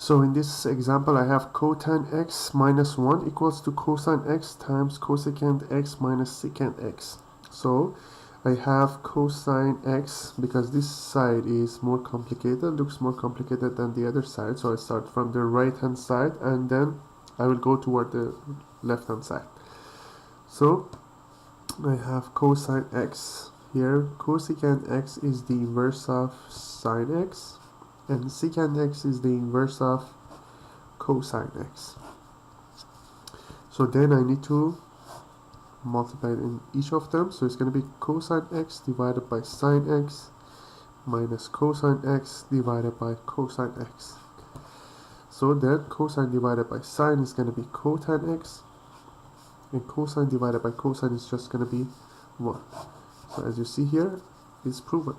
So in this example, I have cotan x minus 1 equals to cosine x times cosecant x minus secant x. So I have cosine x, because this side is more complicated, looks more complicated than the other side. So I start from the right hand side and then I will go toward the left hand side. So I have cosine x here. Cosecant x is the inverse of sine x, and secant x is the inverse of cosine x. So then I need to multiply in each of them. So it's going to be cosine x divided by sine x minus cosine x divided by cosine x. So then cosine divided by sine is going to be cotan x, and cosine divided by cosine is just going to be 1. So as you see here, it's proven.